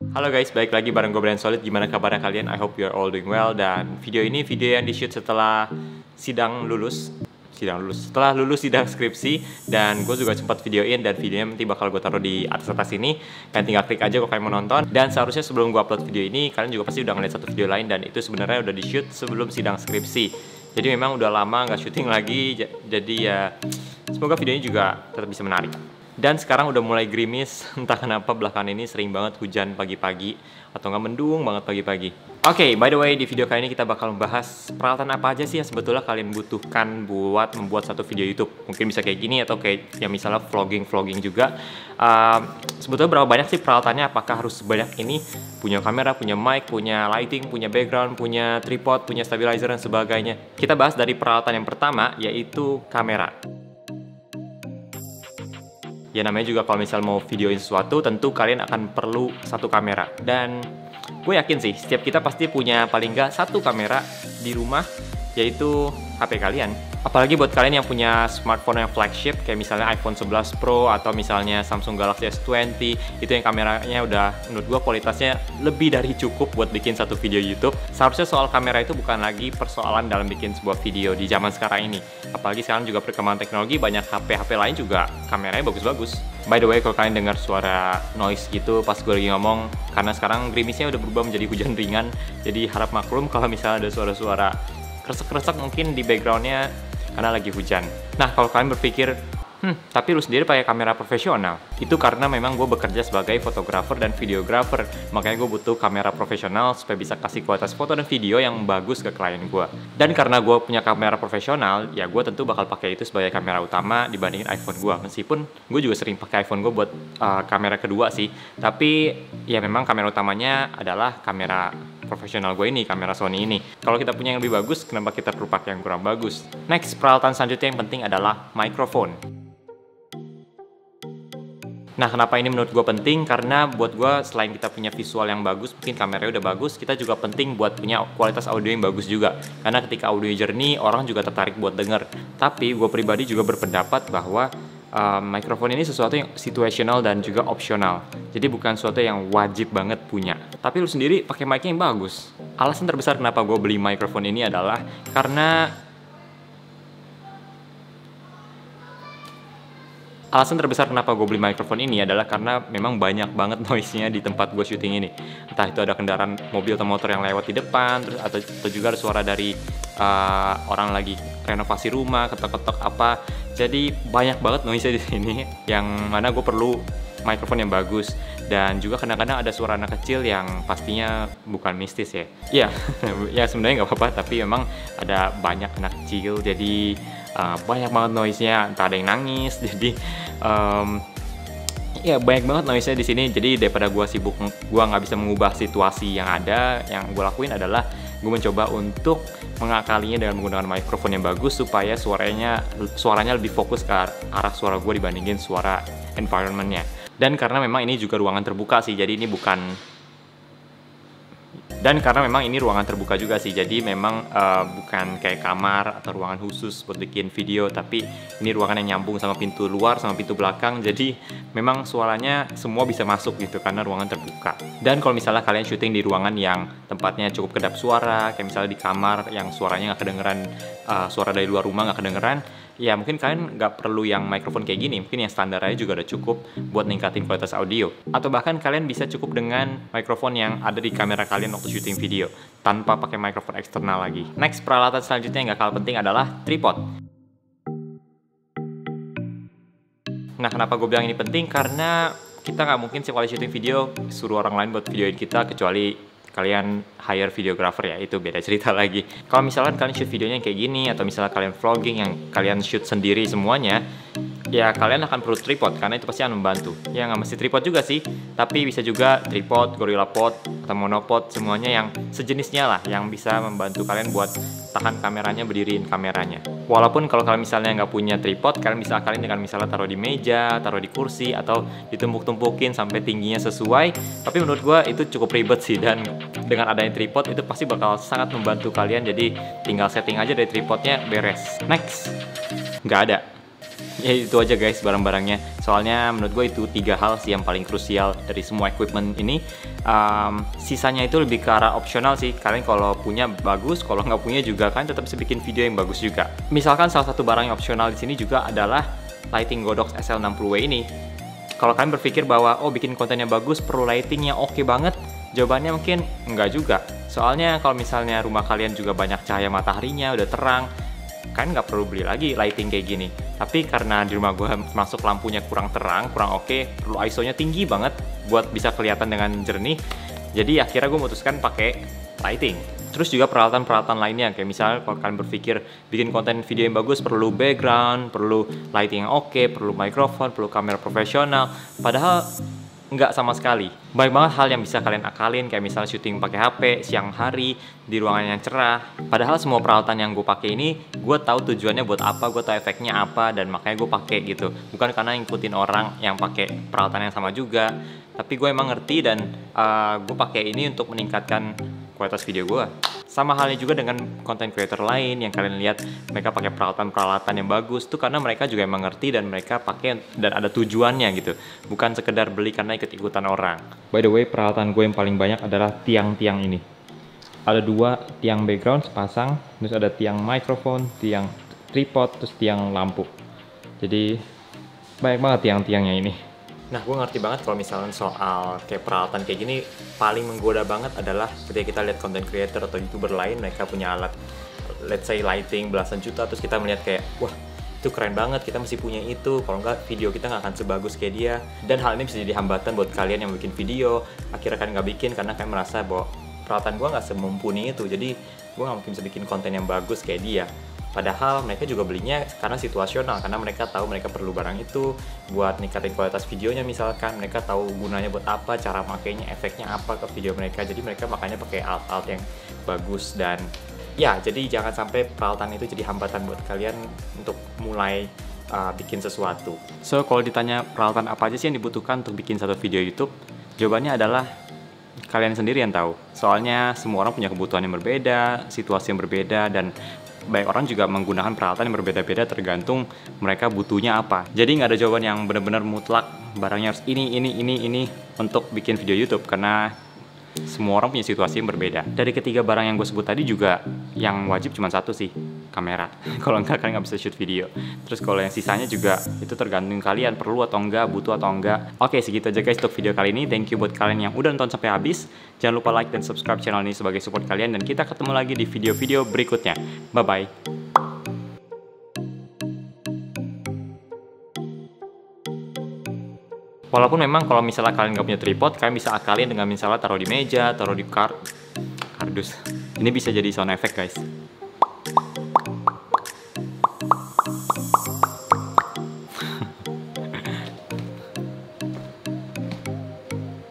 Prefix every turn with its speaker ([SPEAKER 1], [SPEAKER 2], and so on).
[SPEAKER 1] Halo guys, balik lagi bareng gue Brand Solid. Gimana kabarnya kalian? I hope you are all doing well. Dan video ini video yang di shoot setelah setelah lulus sidang skripsi. Dan gue juga sempat videoin, dan videonya nanti bakal gue taruh di atas ini. Kalian tinggal klik aja kalau kalian mau nonton. Dan seharusnya sebelum gue upload video ini, kalian juga pasti udah ngeliat satu video lain, dan itu sebenarnya udah di shoot sebelum sidang skripsi. Jadi memang udah lama nggak syuting lagi. Jadi ya semoga video ini juga tetap bisa menarik. Dan sekarang udah mulai gerimis, entah kenapa belakangan ini sering banget hujan pagi-pagi atau nggak mendung banget pagi-pagi. Oke, by the way, di video kali ini kita bakal membahas peralatan apa aja sih yang sebetulnya kalian butuhkan buat membuat satu video YouTube. Mungkin bisa kayak gini atau kayak yang misalnya vlogging juga. Sebetulnya berapa banyak sih peralatannya? Apakah harus sebanyak ini? Punya kamera, punya mic, punya lighting, punya background, punya tripod, punya stabilizer dan sebagainya. Kita bahas dari peralatan yang pertama, yaitu kamera. Ya namanya juga kalau misal mau videoin sesuatu, tentu kalian akan perlu satu kamera. Dan gue yakin sih, setiap kita pasti punya paling nggak satu kamera di rumah, yaitu HP kalian. Apalagi buat kalian yang punya smartphone yang flagship, kayak misalnya iPhone 11 Pro atau misalnya Samsung Galaxy S20, itu yang kameranya udah menurut gue kualitasnya lebih dari cukup buat bikin satu video YouTube. Seharusnya soal kamera itu bukan lagi persoalan dalam bikin sebuah video di zaman sekarang ini. Apalagi sekarang juga perkembangan teknologi, banyak HP lain juga kameranya bagus-bagus. By the way, kalau kalian dengar suara noise gitu pas gue lagi ngomong, karena sekarang gerimisnya udah berubah menjadi hujan ringan, jadi harap maklum kalau misalnya ada suara-suara kresek-kresek mungkin di backgroundnya karena lagi hujan. Nah, kalau kalian berpikir, tapi lu sendiri pakai kamera profesional. Itu karena memang gue bekerja sebagai fotografer dan videografer. Makanya gue butuh kamera profesional supaya bisa kasih kualitas foto dan video yang bagus ke klien gue. Dan karena gue punya kamera profesional, ya gue tentu bakal pakai itu sebagai kamera utama dibandingin iPhone gue. Meskipun gue juga sering pakai iPhone gue buat kamera kedua sih. Tapi ya memang kamera utamanya adalah kamera profesional gue ini, kamera Sony ini. Kalau kita punya yang lebih bagus, kenapa kita perlu pakai yang kurang bagus? Next, peralatan selanjutnya yang penting adalah mikrofon. Nah, kenapa ini menurut gue penting? Karena buat gue, selain kita punya visual yang bagus, mungkin kameranya udah bagus, kita juga penting buat punya kualitas audio yang bagus juga. Karena ketika audio jernih, orang juga tertarik buat denger. Tapi gue pribadi juga berpendapat bahwa mikrofon ini sesuatu yang situational dan juga opsional. Jadi bukan sesuatu yang wajib banget punya. Tapi lu sendiri pakai mic yang bagus. Alasan terbesar kenapa gue beli mikrofon ini adalah karena Alasan terbesar kenapa gue beli mikrofon ini adalah karena memang banyak banget noise-nya di tempat gue syuting ini. Entah itu ada kendaraan mobil atau motor yang lewat di depan, terus atau juga ada suara dari orang lagi renovasi rumah, ketok-ketok apa. Jadi banyak banget noise-nya di sini, yang mana gue perlu mikrofon yang bagus. Dan juga kadang-kadang ada suara anak kecil yang pastinya bukan mistis ya. Iya, ya sebenarnya nggak apa-apa, tapi memang ada banyak anak kecil, jadi banyak banget noise-nya, entah ada yang nangis, jadi ya banyak banget noise-nya di sini. Jadi daripada gue sibuk, gue nggak bisa mengubah situasi yang ada, yang gue lakuin adalah gue mencoba untuk mengakalinya dengan menggunakan mikrofon yang bagus supaya suaranya lebih fokus ke arah suara gue dibandingin suara environment-nya. Dan karena memang ini juga ruangan terbuka sih, jadi ini ruangan terbuka juga sih, jadi memang bukan kayak kamar atau ruangan khusus buat bikin video, tapi ini ruangan yang nyambung sama pintu luar sama pintu belakang, jadi memang suaranya semua bisa masuk gitu karena ruangan terbuka. Dan kalau misalnya kalian syuting di ruangan yang tempatnya cukup kedap suara, kayak misalnya di kamar yang suaranya nggak kedengeran, suara dari luar rumah nggak kedengeran, ya mungkin kalian nggak perlu yang mikrofon kayak gini, mungkin yang standar aja juga udah cukup buat ningkatin kualitas audio. Atau bahkan kalian bisa cukup dengan mikrofon yang ada di kamera kalian waktu syuting video, tanpa pakai mikrofon eksternal lagi. Next, peralatan selanjutnya yang nggak kalah penting adalah tripod. Nah, kenapa gue bilang ini penting? Karena kita nggak mungkin sih kalau syuting video suruh orang lain buat videoin kita, kecuali kalian hire videographer, ya itu beda cerita lagi. Kalau misalkan kalian shoot videonya kayak gini, atau misalnya kalian vlogging yang kalian shoot sendiri semuanya, ya kalian akan perlu tripod, karena itu pasti akan membantu. Ya nggak mesti tripod juga sih, tapi bisa juga tripod, GorillaPod, atau monopod, semuanya yang sejenisnya lah, yang bisa membantu kalian buat tahan kameranya, berdiriin kameranya. Walaupun kalau kalian misalnya nggak punya tripod, kalian dengan misalnya taruh di meja, taruh di kursi, atau ditumpuk-tumpukin sampai tingginya sesuai. Tapi menurut gue itu cukup ribet sih, dan dengan adanya tripod itu pasti bakal sangat membantu kalian. Jadi tinggal setting aja dari tripodnya, beres. Next, nggak ada. Ya itu aja guys barang-barangnya. Soalnya menurut gue itu 3 hal sih yang paling krusial dari semua equipment ini. Sisanya itu lebih ke arah opsional sih. Kalian kalau punya bagus, kalau nggak punya juga kan tetap bisa bikin video yang bagus juga. Misalkan salah satu barang yang opsional di sini juga adalah lighting Godox SL60W ini. Kalau kalian berpikir bahwa oh bikin konten yang bagus perlu lighting yang oke banget, jawabannya mungkin enggak juga. Soalnya kalau misalnya rumah kalian juga banyak cahaya mataharinya, udah terang, kan nggak perlu beli lagi lighting kayak gini. Tapi karena di rumah gue masuk lampunya kurang terang, kurang oke, perlu ISO-nya tinggi banget buat bisa kelihatan dengan jernih. Jadi akhirnya gue memutuskan pakai lighting. Terus juga peralatan-peralatan lainnya, kayak misalnya kalau kalian berpikir bikin konten video yang bagus perlu background, perlu lighting yang oke, perlu mikrofon, perlu kamera profesional. Padahal nggak sama sekali. Banyak banget hal yang bisa kalian akalin, kayak misalnya syuting pakai HP siang hari di ruangan yang cerah. Padahal semua peralatan yang gue pakai ini, gue tahu tujuannya buat apa, gue tahu efeknya apa, dan makanya gue pakai gitu. Bukan karena ngikutin orang yang pakai peralatan yang sama juga, tapi gue emang ngerti dan gue pakai ini untuk meningkatkan kualitas video gue. Sama halnya juga dengan content creator lain yang kalian lihat mereka pakai peralatan-peralatan yang bagus tuh karena mereka juga emang ngerti dan mereka pakai dan ada tujuannya gitu, bukan sekedar beli karena ikut-ikutan orang. By the way, peralatan gue yang paling banyak adalah tiang-tiang ini. Ada 2 tiang background sepasang, terus ada tiang mikrofon, tiang tripod, terus tiang lampu. Jadi banyak banget tiang-tiangnya ini. Nah, gue ngerti banget kalau misalnya soal kayak peralatan kayak gini, paling menggoda banget adalah ketika kita lihat content creator atau YouTuber lain, mereka punya alat, let's say lighting belasan juta, terus kita melihat kayak, wah itu keren banget, kita mesti punya itu, kalau enggak video kita nggak akan sebagus kayak dia. Dan hal ini bisa jadi hambatan buat kalian yang bikin video, akhirnya kalian nggak bikin karena kalian merasa bahwa peralatan gue nggak semumpuni itu, jadi gue nggak mungkin bisa bikin konten yang bagus kayak dia. Padahal mereka juga belinya karena situasional, karena mereka tahu mereka perlu barang itu buat ningkatin kualitas videonya, misalkan mereka tahu gunanya buat apa, cara makainya, efeknya apa ke video mereka, jadi mereka makanya pakai alat-alat yang bagus. Dan ya, jadi jangan sampai peralatan itu jadi hambatan buat kalian untuk mulai bikin sesuatu. So, kalau ditanya peralatan apa aja sih yang dibutuhkan untuk bikin satu video YouTube, jawabannya adalah kalian sendiri yang tahu. Soalnya semua orang punya kebutuhan yang berbeda, situasi yang berbeda, dan banyak orang juga menggunakan peralatan yang berbeda-beda tergantung mereka butuhnya apa. Jadi nggak ada jawaban yang benar-benar mutlak barangnya harus ini untuk bikin video YouTube, karena semua orang punya situasi yang berbeda. Dari ketiga barang yang gue sebut tadi juga yang wajib cuma satu sih, kamera. Kalau enggak kalian nggak bisa shoot video. Terus kalau yang sisanya juga itu tergantung kalian perlu atau enggak, butuh atau enggak. Oke, segitu aja guys untuk video kali ini. Thank you buat kalian yang udah nonton sampai habis. Jangan lupa like dan subscribe channel ini sebagai support kalian, dan kita ketemu lagi di video-video berikutnya. Bye bye. Walaupun memang kalau misalnya kalian nggak punya tripod, kalian bisa akalin dengan misalnya taruh di meja, taruh di kardus. Ini bisa jadi sound effect guys.